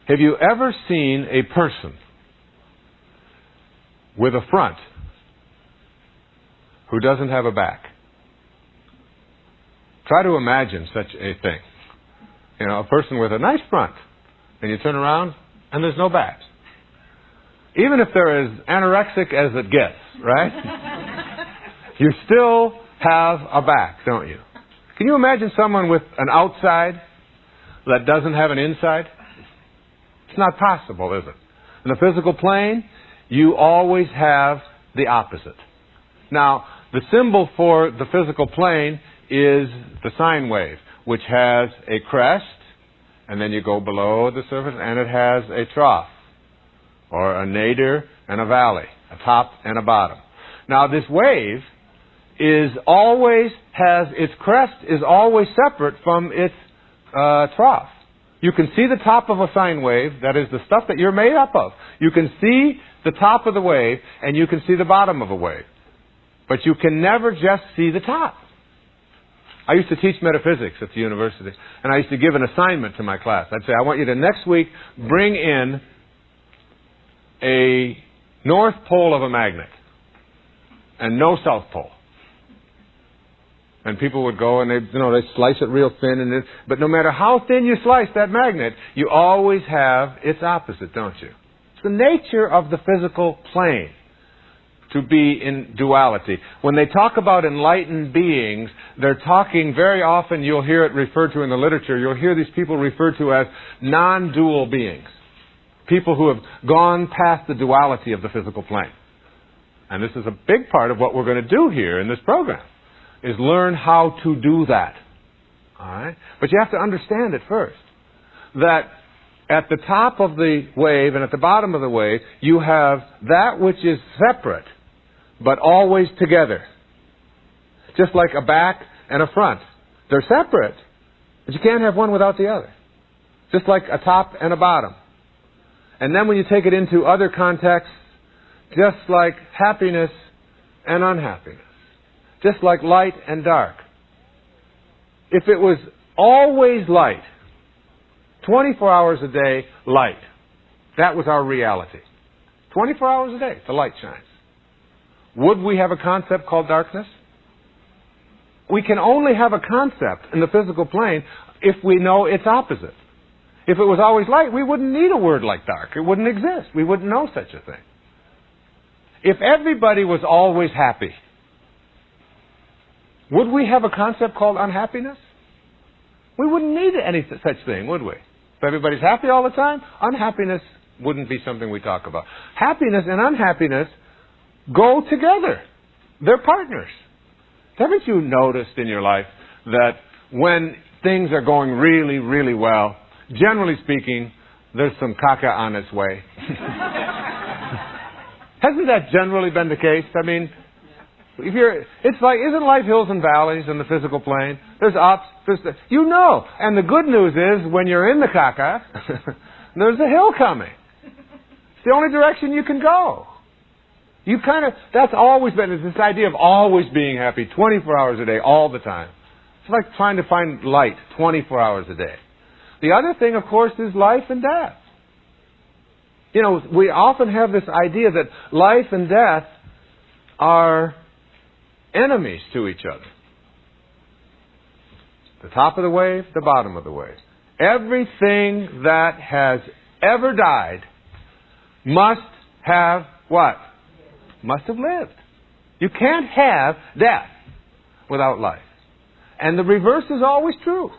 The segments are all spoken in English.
Have you ever seen a person with a front who doesn't have a back? Try to imagine such a thing. You know, a person with a nice front, and you turn around, and there's no back. Even if they're as anorexic as it gets, right? You still have a back, don't you? Can you imagine someone with an outside that doesn't have an inside? It's not possible, is it? In the physical plane, you always have the opposite. Now, the symbol for the physical plane is the sine wave, which has a crest, and then you go below the surface, and it has a trough, or a nadir and a valley, a top and a bottom. Now, this wave its crest is always separate from its trough. You can see the top of a sine wave, that is the stuff that you're made up of. You can see the top of the wave, and you can see the bottom of a wave. But you can never just see the top. I used to teach metaphysics at the university, and I used to give an assignment to my class. I'd say, I want you to next week bring in a north pole of a magnet and no south pole. And people would go and they slice it real thin, but no matter how thin you slice that magnet, you always have its opposite, don't you? It's the nature of the physical plane to be in duality. When they talk about enlightened beings, they're talking very often, you'll hear it referred to in the literature, you'll hear these people referred to as non-dual beings. People who have gone past the duality of the physical plane. And this is a big part of what we're going to do here in this program, is learn how to do that. All right? But you have to understand it first, that at the top of the wave and at the bottom of the wave, you have that which is separate, but always together. Just like a back and a front. They're separate, but you can't have one without the other. Just like a top and a bottom. And then when you take it into other contexts, just like happiness and unhappiness. Just like light and dark. If it was always light, 24 hours a day, light. That was our reality. 24 hours a day, the light shines. Would we have a concept called darkness? We can only have a concept in the physical plane if we know its opposite. If it was always light, we wouldn't need a word like dark. It wouldn't exist. We wouldn't know such a thing. If everybody was always happy, would we have a concept called unhappiness? We wouldn't need any such thing, would we? If everybody's happy all the time, unhappiness wouldn't be something we talk about. Happiness and unhappiness go together. They're partners. Haven't you noticed in your life that when things are going really, really well, generally speaking, there's some caca on its way? Hasn't that generally been the case? I mean, isn't life hills and valleys in the physical plane? There's ups, and the good news is when you're in the caca, there's a hill coming. It's the only direction you can go. That's always been, it's this idea of always being happy 24 hours a day, all the time. It's like trying to find light 24 hours a day. The other thing, of course, is life and death. You know, we often have this idea that life and death are enemies to each other. The top of the wave, the bottom of the wave. Everything that has ever died must have what? Must have lived. You can't have death without life. And the reverse is always true.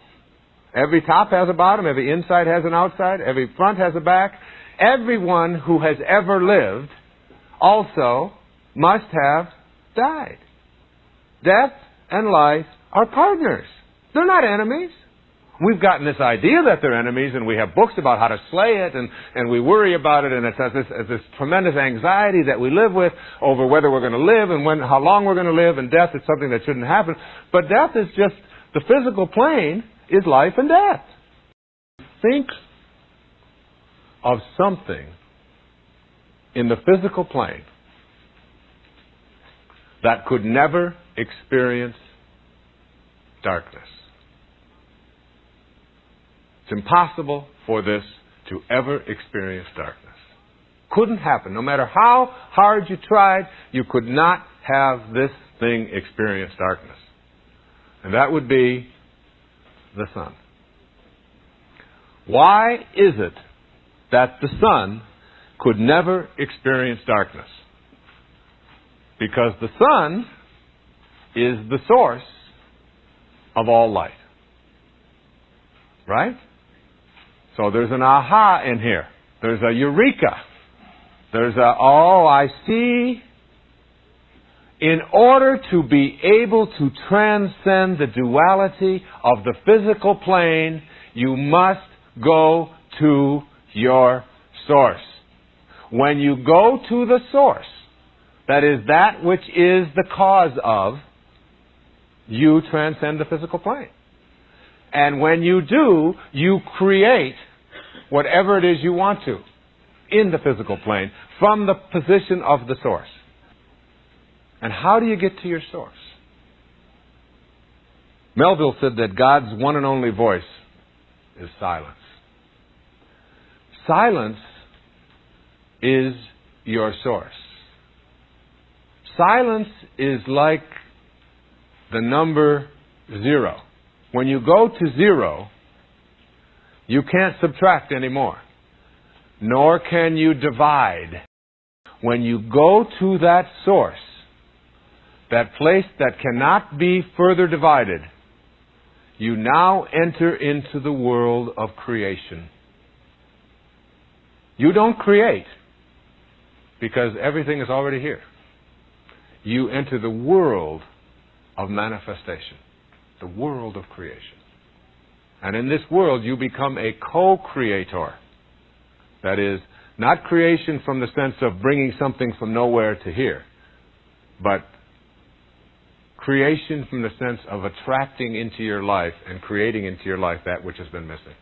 Every top has a bottom, every inside has an outside, every front has a back. Everyone who has ever lived also must have died. Death and life are partners. They're not enemies. We've gotten this idea that they're enemies, and we have books about how to slay it, and we worry about it, and it's this tremendous anxiety that we live with over whether we're going to live and how long we're going to live, and death is something that shouldn't happen. But death is just, the physical plane is life and death. Think of something in the physical plane that could never experience darkness. It's impossible for this to ever experience darkness. Couldn't happen. No matter how hard you tried, you could not have this thing experience darkness. And that would be the sun. Why is it that the sun could never experience darkness? Because the sun is the source of all light. Right? So there's an aha in here. There's a eureka. There's a, oh, I see. In order to be able to transcend the duality of the physical plane, you must go to your source. When you go to the source, that is that which is the cause of, you transcend the physical plane. And when you do, you create whatever it is you want to in the physical plane from the position of the source. And how do you get to your source? Melville said that God's one and only voice is silence. Silence is your source. Silence is like the number 0. When you go to 0, you can't subtract anymore, nor can you divide. When you go to that source, that place that cannot be further divided, you now enter into the world of creation. You don't create, because everything is already here. You enter the world of manifestation, the world of creation. And in this world, you become a co-creator. That is, not creation from the sense of bringing something from nowhere to here, but creation from the sense of attracting into your life and creating into your life that which has been missing.